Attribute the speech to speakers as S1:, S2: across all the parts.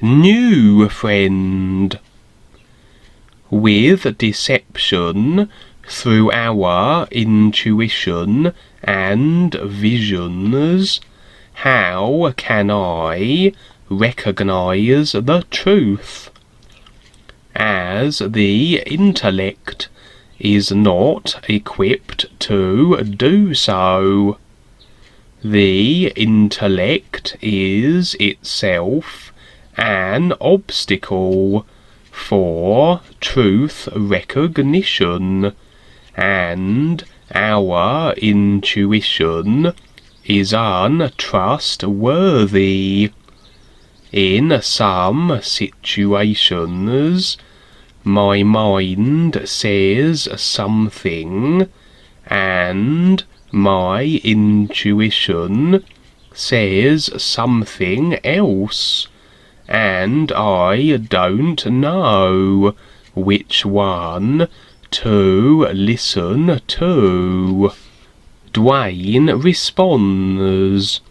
S1: Nufriend. With deception through our intuition and visions, how can I recognize the truth? As the intellect is not equipped to do so. The intellect is itself an obstacle for truth recognition, and our intuition is untrustworthy. In some situations, my mind says something, and my intuition says something else, and I don't know which one to listen to. Duane responds,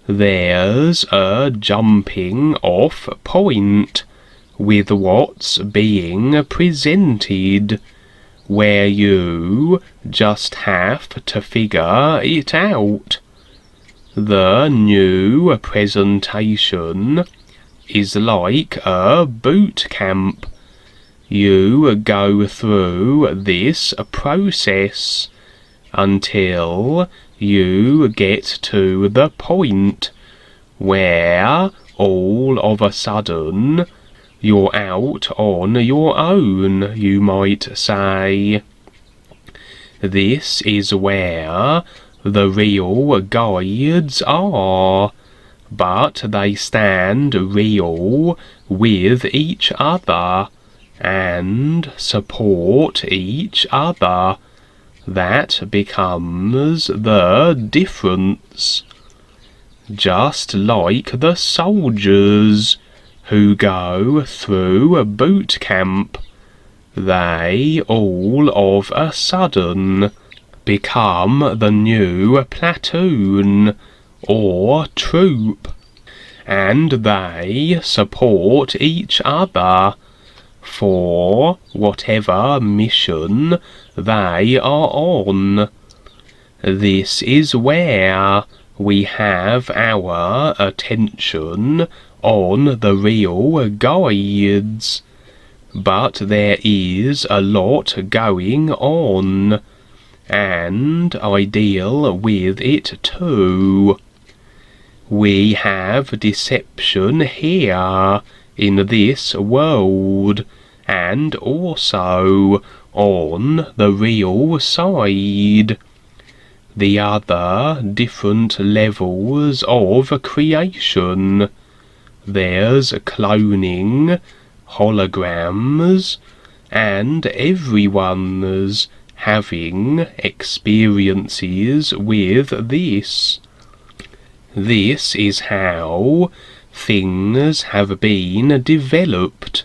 S1: there's a jumping off point with what's being presented, where you just have to figure it out. The new presentation is like a boot camp. You go through this process until you get to the point where all of a sudden you're out on your own, you might say. This is where the real guides are, but they stand real with each other and support each other. That becomes the difference. Just like the soldiers who go through a boot camp, they all of a sudden become the new platoon or troop, and they support each other for whatever mission they are on. This is where we have our attention on the real guides, but there is a lot going on, and I deal with it too. We have deception here in this world, and also on the real side. The other different levels of creation. There's cloning, holograms, and everyone's having experiences with this. This is how things have been developed,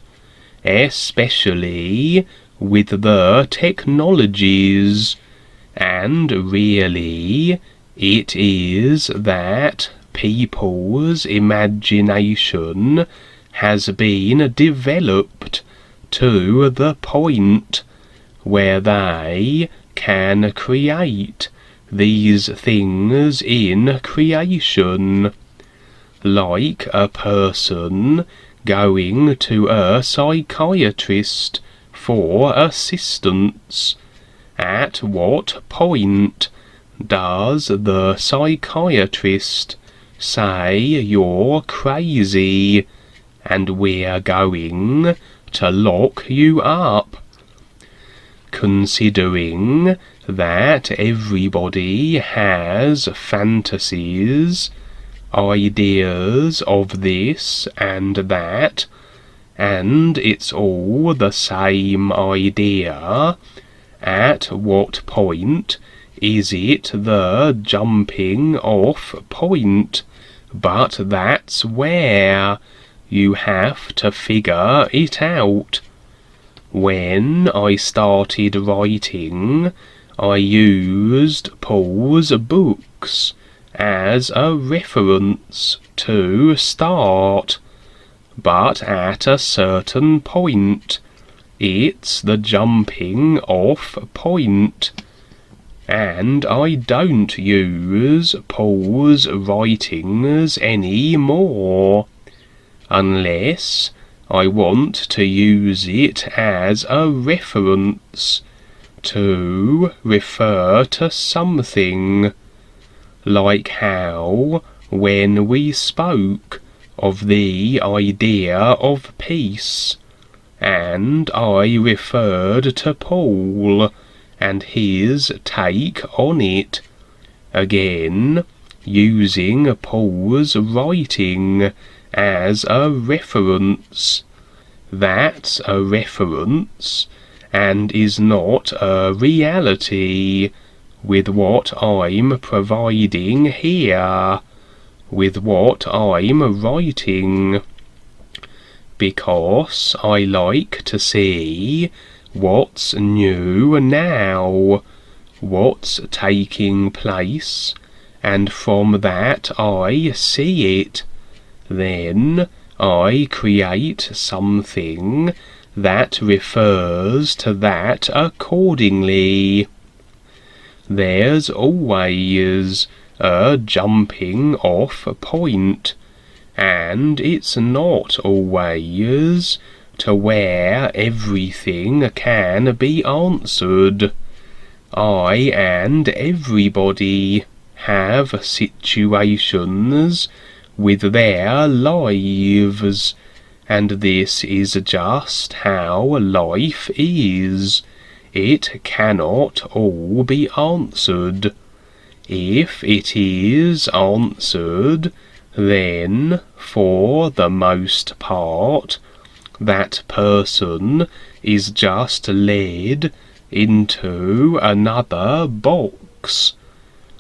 S1: especially with the technologies, and really it is that people's imagination has been developed to the point where they can create these things in creation, like a person going to a psychiatrist for assistance. At what point does the psychiatrist say you're crazy and we're going to lock you up? Considering that everybody has fantasies, ideas of this and that, and it's all the same idea, at what point is it the jumping off point? But that's where you have to figure it out. When I started writing, I used Paul's books as a reference to start, but at a certain point. It's the jumping off point. And I don't use Paul's writings any more, unless I want to use it as a reference, to refer to something, like how, when we spoke of the idea of peace, and I referred to Paul and his take on it, again using Paul's writing as a reference. That's a reference, and is not a reality with what I'm providing here, with what I'm writing, because I like to see what's new now, what's taking place, and from that I see it. Then I create something that refers to that accordingly. There's always a jumping off point, and it's not always to where everything can be answered. I and everybody have situations with their lives, and this is just how life is. It cannot all be answered. If it is answered, then, for the most part, that person is just led into another box.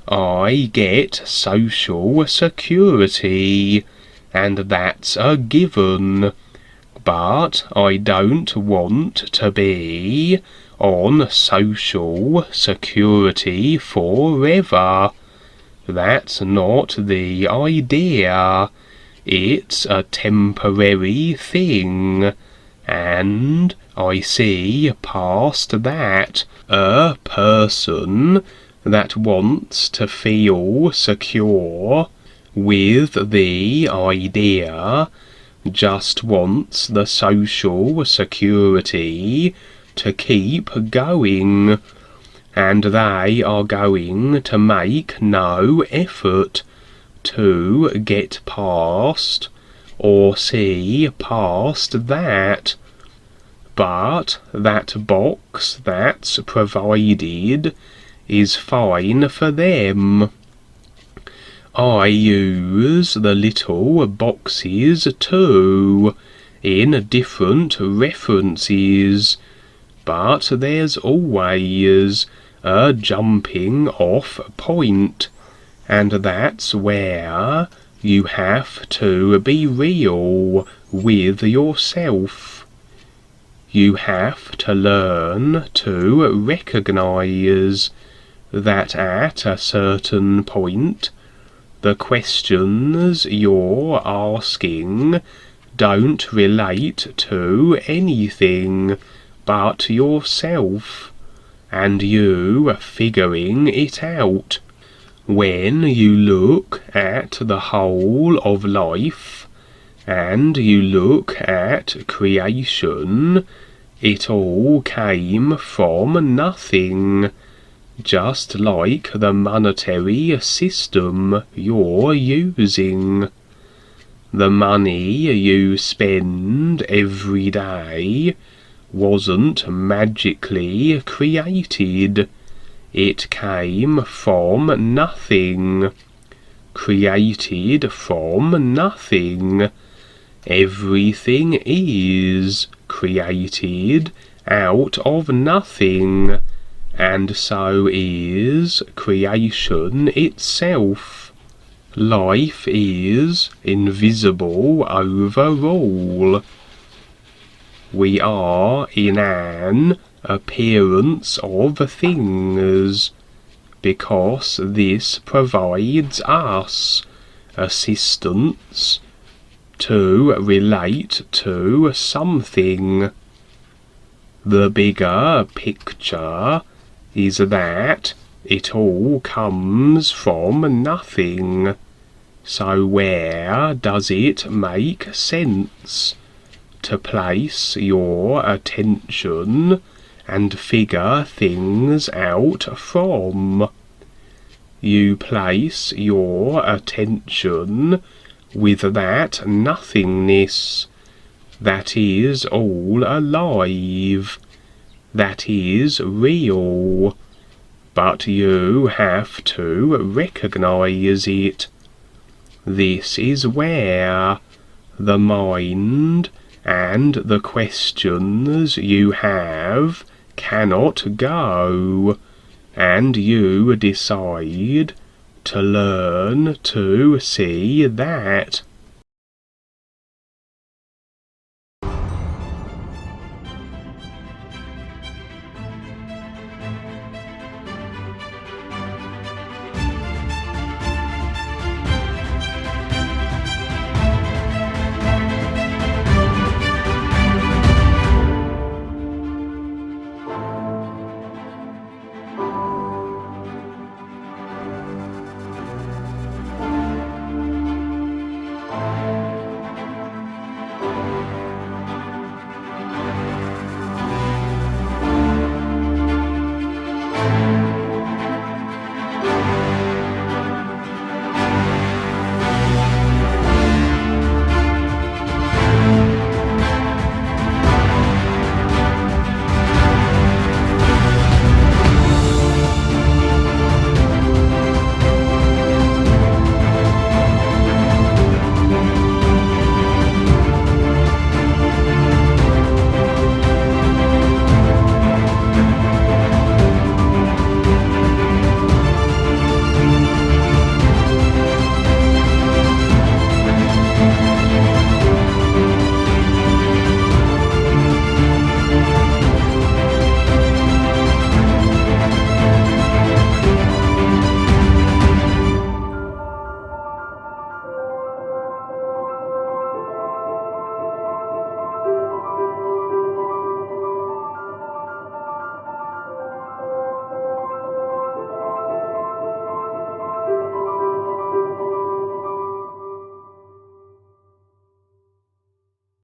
S1: I get social security, and that's a given, but I don't want to be on social security forever. That's not the idea. It's a temporary thing, and I see past that. A person that wants to feel secure with the idea just wants the social security to keep going, and they are going to make no effort to get past or see past that. But that box that's provided is fine for them. I use the little boxes too, in different references, but there's always a jumping off point, and that's where you have to be real with yourself. You have to learn to recognize that at a certain point, the questions you're asking don't relate to anything but yourself, and you figuring it out. When you look at the whole of life, and you look at creation, it all came from nothing, just like the monetary system you're using. The money you spend every day wasn't magically created. It came from nothing, created from nothing. Everything is created out of nothing, and so is creation itself. Life is invisible overall. We are in an appearance of things, because this provides us assistance to relate to something. The bigger picture is that it all comes from nothing. So where does it make sense to place your attention and figure things out from? You place your attention with that nothingness that is all alive, that is real, but you have to recognize it. This is where the mind and the questions you have cannot go, and you decide to learn to see that.